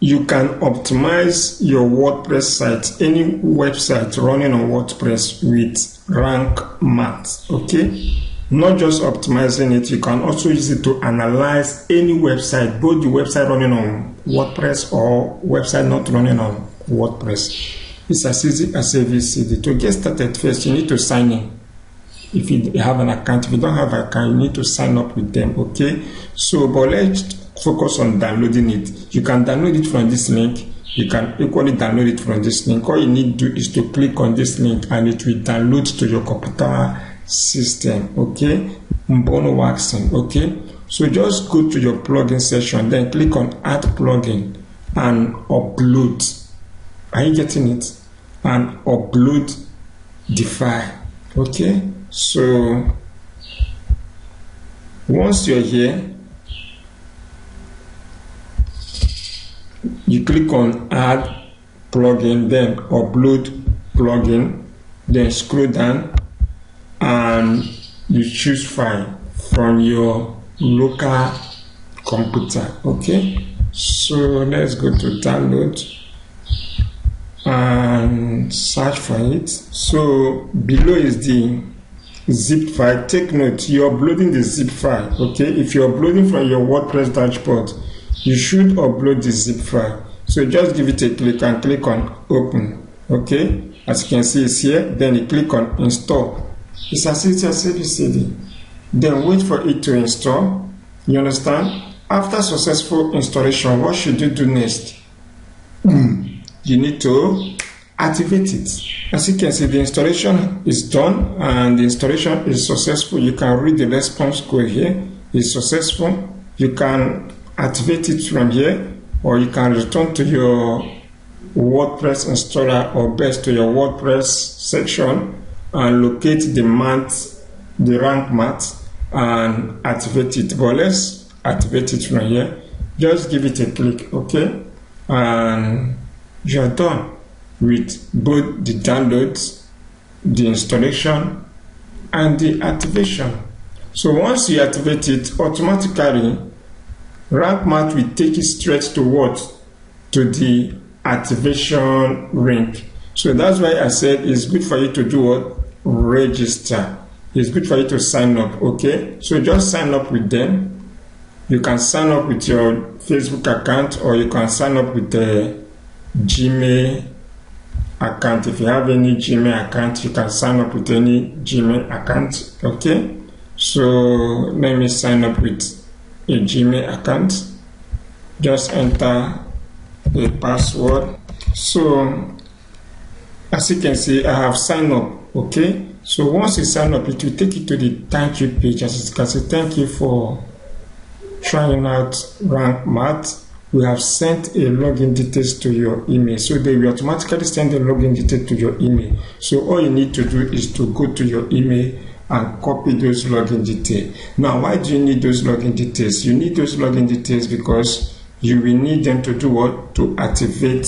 you can optimize your WordPress site, any website running on WordPress with Rank Math, okay? Not just optimizing it, you can also use it to analyze any website, both the website running on WordPress or website not running on WordPress. It's as easy as ABCD. To get started first, you need to sign in. If you have an account, if you don't have an account, you need to sign up with them, okay? So, but let's focus on downloading it. You can download it from this link. You can equally download it from this link. All you need to do is to click on this link and it will download to your computer system, okay? Mbono Waxing, okay? So just go to your plugin section, then click on add plugin and upload. Are you getting it? And upload the file, okay? So once you're here, you click on add plugin, then upload plugin, then scroll down and you choose file from your local computer, okay? So let's go to download and search for it. So below is the zip file. Take note, you're uploading the zip file, okay? If you're uploading from your WordPress dashboard, you should upload the zip file. So just give it a click and click on open, okay? As you can see, it's here. Then you click on install. It's as easy as ABCD. Then wait for it to install. You understand? After successful installation, what should you do next? You need to activate it. As you can see, the installation is done and the installation is successful. You can read the response code here. It's successful. You can activate it from here, or you can return to your WordPress installer, or best to your WordPress section and locate the rank math and activate it. But let's activate it from here. Just give it a click, okay? And you're done with both the downloads, the installation, and the activation. So once you activate it, automatically Rank Math will take you straight to what? To the activation link. So that's why I said it's good for you to do what? Register. It's good for you to sign up, okay? So just sign up with them. You can sign up with your Facebook account, or you can sign up with the Gmail account. If you have any Gmail account, you can sign up with any Gmail account, okay? So let me sign up with a Gmail account. Just enter a password. So as you can see, I have signed up, okay? So once you sign up, it will take you to the thank you page. As you can see, thank you for trying out Rank Math. We have sent a login details to your email. So they will automatically send the login details to your email. So all you need to do is to go to your email and copy those login details. Now, why do you need those login details? You need those login details because you will need them to do what? To activate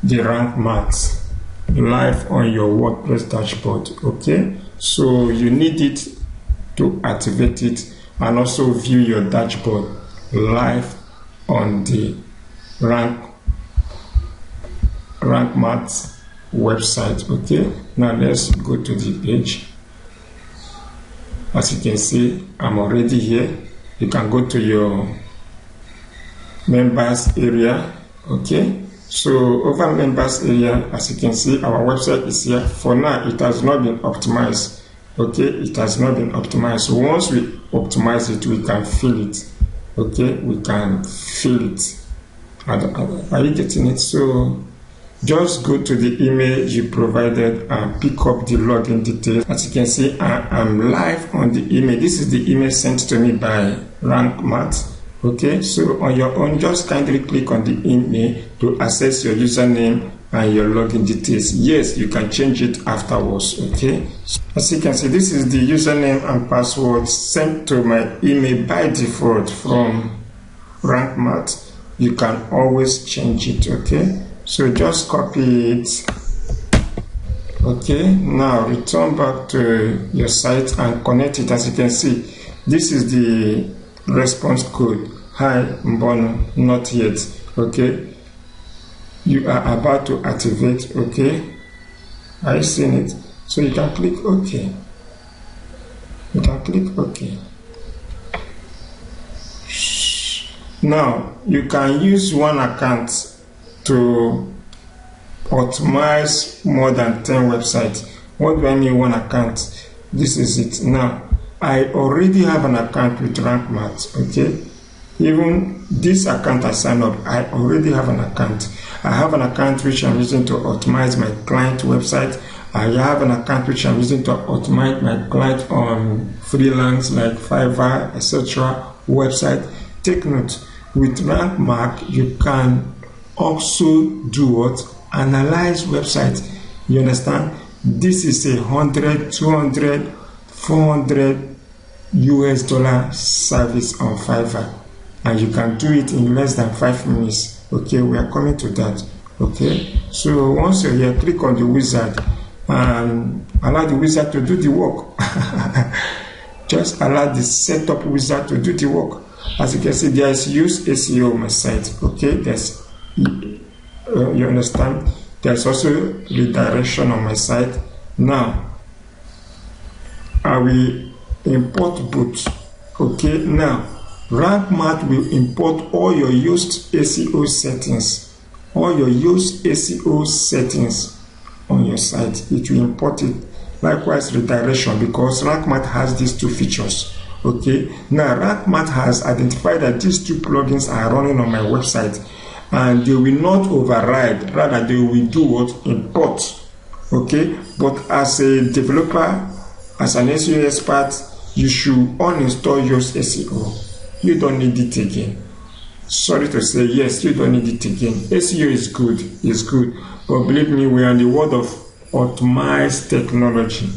the Rank Math live on your WordPress dashboard, okay? So you need it to activate it and also view your dashboard live on the Rank Math website, okay? Now let's go to the page. As you can see, I'm already here. You can go to your members area, okay? So over members area, as you can see, our website is here. For now, it has not been optimized, okay? It has not been optimized. So once we optimize it, we can fill it, okay? We can fill it. Are you getting it? So just go to the email you provided and pick up the login details. As you can see, I am live on the email. This is the email sent to me by Rank Math. Okay, so on your own, just kindly click on the email to access your username and your login details. Yes, you can change it afterwards, okay? As you can see, this is the username and password sent to my email by default from Rank Math. You can always change it, okay? So just copy it. Okay, now return back to your site and connect it. As you can see, this is the response code. Hi Mbono, not yet. Okay, you are about to activate. Okay, are you seeing it? So you can click OK. You can click OK. Now you can use one account to optimize more than 10 websites. What do I mean one account? This is it. Now I already have an account with RankMath. Okay, even this account I signed up, I already have an account. I have an account which I'm using to optimize my client website. I have an account which I'm using to optimize my client on freelance like Fiverr, etc. website. Take note, with RankMath you can also do what? Analyze websites. You understand? This is a $100, $200, $400 US service on Fiverr, and you can do it in less than 5 minutes. Okay, we are coming to that. Okay, so once you're here, click on the wizard and allow the wizard to do the work. Just allow the setup wizard to do the work. As you can see, there is use SEO on my site. Okay, there's you understand, there's also redirection on my site. Now I will import both. Okay, now RankMath will import all your used SEO settings, all your used SEO settings on your site. It will import it. Likewise redirection, because RankMath has these two features. Okay, now RankMath has identified that these two plugins are running on my website and they will not override, rather they will do what? Import. Okay, but as a developer, as an SEO expert, you should uninstall your SEO. You don't need it again. Sorry to say, yes, you don't need it again. SEO is good, it's good, but believe me, we are in the world of optimized technology.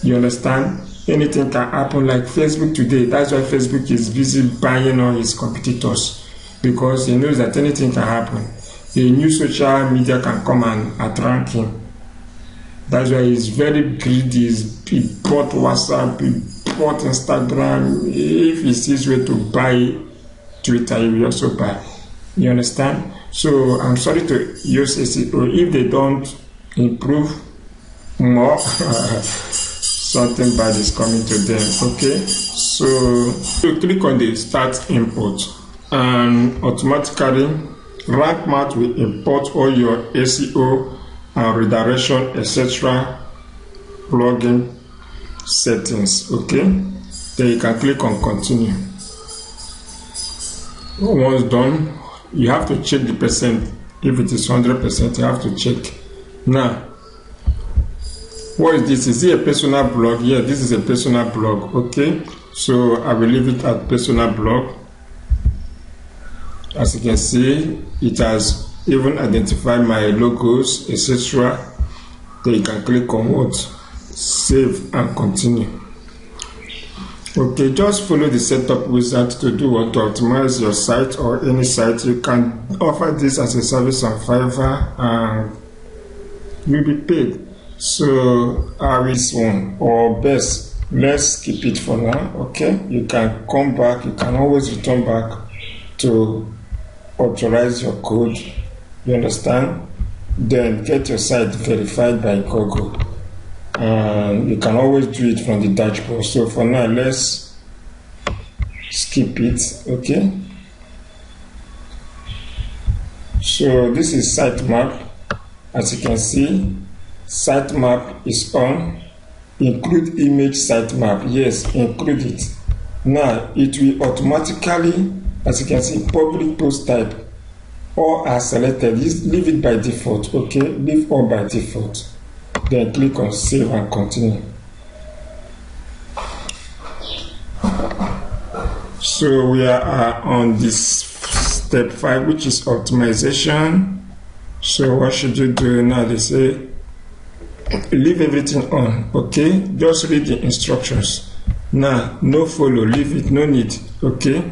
You understand? Anything can happen, like Facebook today. That's why Facebook is busy buying all his competitors, because he knows that anything can happen. A new social media can come and outrank him. That's why he's very greedy. He bought WhatsApp, he bought Instagram. If he sees where to buy Twitter, he will also buy. You understand? So I'm sorry to use SEO. If they don't improve more, something bad is coming to them. Okay, so you click on the start import, and automatically RankMath will import all your SEO and redirection, etc. plugin settings. Okay, then you can click on continue. Once done, you have to check the percent. If it is 100%, you have to check. Now, what is this? Is it a personal blog? Yeah, this is a personal blog. Okay, so I will leave it at personal blog. As you can see, it has even identified my logos, etc. Then you can click on what? Save and continue. Okay, just follow the setup wizard to do what? To optimize your site or any site. You can offer this as a service on Fiverr and you'll be paid. So this one, or best, let's keep it for now. Okay, you can come back, you can always return back to authorize your code. You understand? Then get your site verified by Google, and you can always do it from the dashboard. So for now, let's skip it. Okay, so this is sitemap. As you can see, sitemap is on. Include image sitemap. Yes, include it. Now it will automatically, as you can see, public post type, all are selected. Leave it by default. Okay, leave all by default. Then click on save and continue. So we are on this step 5, which is optimization. So what should you do now? They say leave everything on. Okay, just read the instructions. Now no follow, leave it, no need. Okay,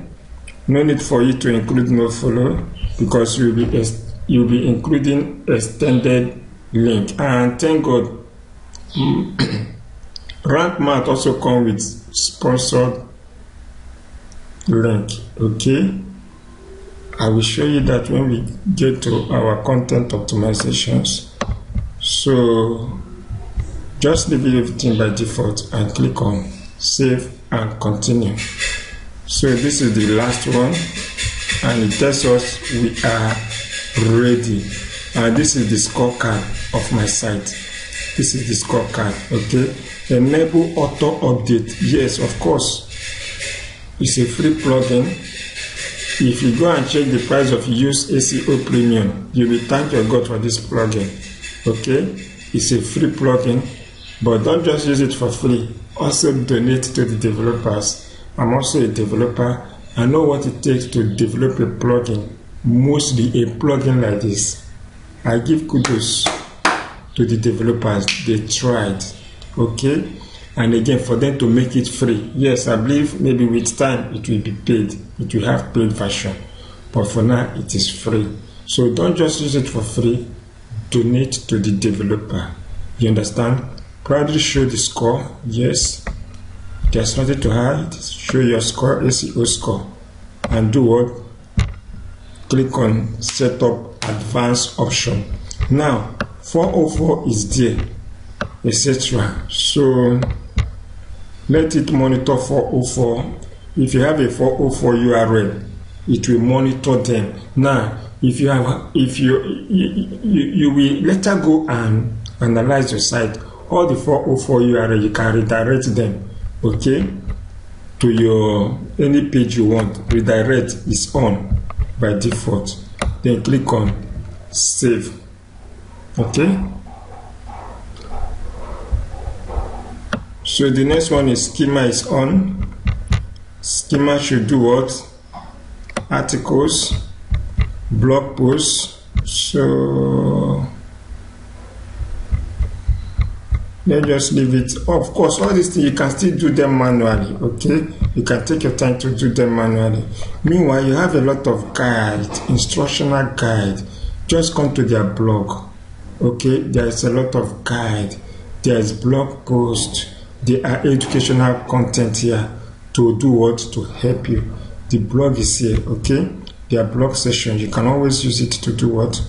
no need for you to include no follow, because you'll be including extended link. And thank God, RankMath also come with sponsored link. Okay, I will show you that when we get to our content optimizations. So just leave everything by default and click on save and continue. So this is the last one, and it tells us we are ready. And this is the scorecard of my site. This is the scorecard. Okay, enable auto update. Yes, of course, it's a free plugin. If you go and check the price of Yoast SEO Premium, you will thank your God for this plugin. Okay, it's a free plugin, but don't just use it for free. Also donate to the developers. I'm also a developer. I know what it takes to develop a plugin, mostly a plugin like this. I give kudos to the developers. They tried. Okay, and again, for them to make it free. Yes, I believe maybe with time it will be paid. It will have paid version, but for now it is free. So don't just use it for free. Donate to the developer. You understand? Proudly show the score. Yes, there's nothing to hide. Show your score, SEO score, and do what? Click on setup advanced option. Now 404 is there, etc. So let it monitor 404. If you have a 404 URL, it will monitor them. Now if you have, you will later go and analyze your site. All the 404 URL, you can redirect them, okay, to your any page you want. Redirect is on by default. Then click on save. Okay, so the next one is schema is on. Schema should do what? Articles, blog posts. So let's just leave it. Of course, all these things you can still do them manually. Okay, you can take your time to do them manually. Meanwhile, you have a lot of guide, instructional guide. Just come to their blog. Okay, there is a lot of guide. There is blog post. There are educational content here to do what? To help you. The blog is here. Okay, their blog session. You can always use it to do what?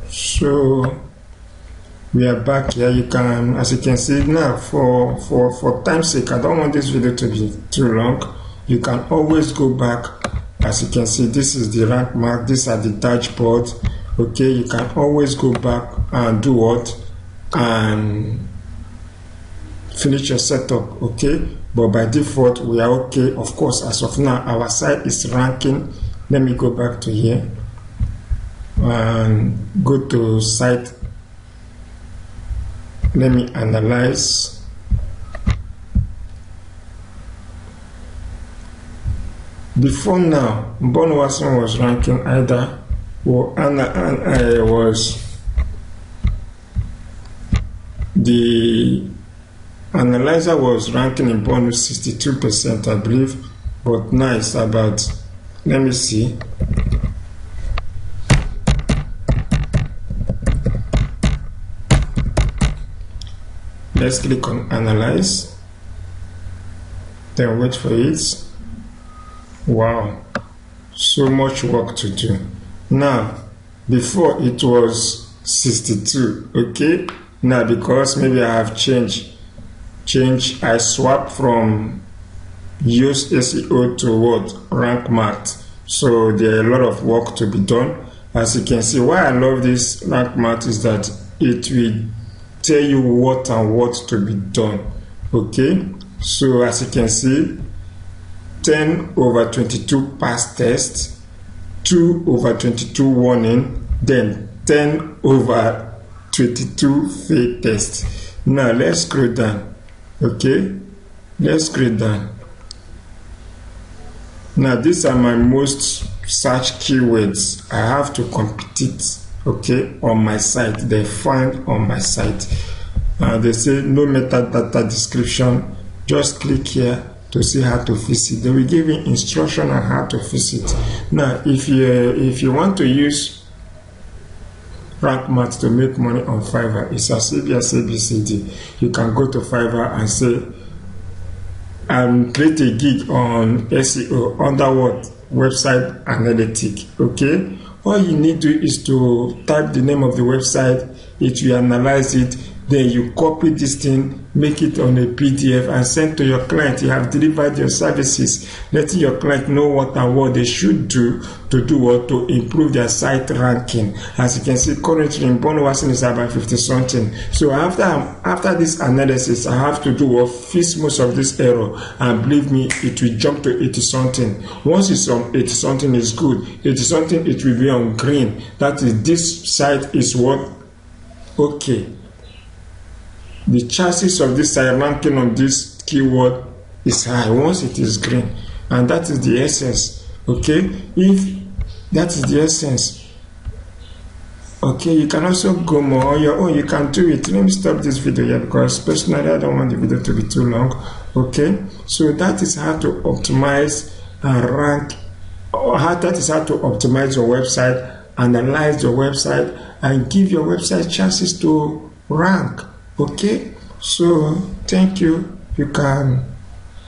So we are back here. You can, as you can see now, for time's sake, I don't want this video to be too long. You can always go back. As you can see, this is the rank mark. These are the dashboard. Okay, you can always go back and do what? And finish your setup. Okay, but by default we are okay. Of course, as of now our site is ranking. Let me go back to here and go to site. Let me analyze. Before now, Bon Watson was ranking either, or the analyzer was ranking in bonus 62%, I believe, but now it's about, let me see. Let's click on analyze, then wait for it. Wow, so much work to do. Now, before it was 62, okay? Now because maybe I have changed, I swap from Yoast SEO to what? Rank Math. So there are a lot of work to be done. As you can see, why I love this Rank Math is that it will tell you what and what to be done. Okay, so as you can see, 10/22 pass test, 2/22 warning, then 10/22 fail test. Now let's scroll down. Okay, let's scroll down. Now these are my most searched keywords. I have to compete, okay, on my site. They find on my site. They say no metadata description. Just click here to see how to fix it. They will give you instruction on how to fix it. Now if you want to use Rank Math to make money on Fiverr, it's as if you say ABCD. You can go to Fiverr and say, create a gig on SEO under what? website analytic. Okay, all you need to do is to type the name of the website, it will analyze it, then you copy this thing, make it on a PDF and send to your client. You have delivered your services, letting your client know what and what they should do to improve their site ranking. As you can see, currently in Bonawasing is about 50 something. So after this analysis, I have to do what fix most of this error, and believe me, it will jump to 80 something. Once it's on 80 something is good. 80 something, it will be on green. That is, this site is what okay. The chances of this site ranking on this keyword is high once it is green, and that is the essence. Okay, if that is the essence, okay, you can also go more on your own. You can do it. Let me stop this video here because personally I don't want the video to be too long. Okay, so that is how to optimize and rank, or that is how to optimize your website, analyze your website, and give your website chances to rank. Okay, so thank you. You can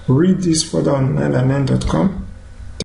read this further on 9and9.com.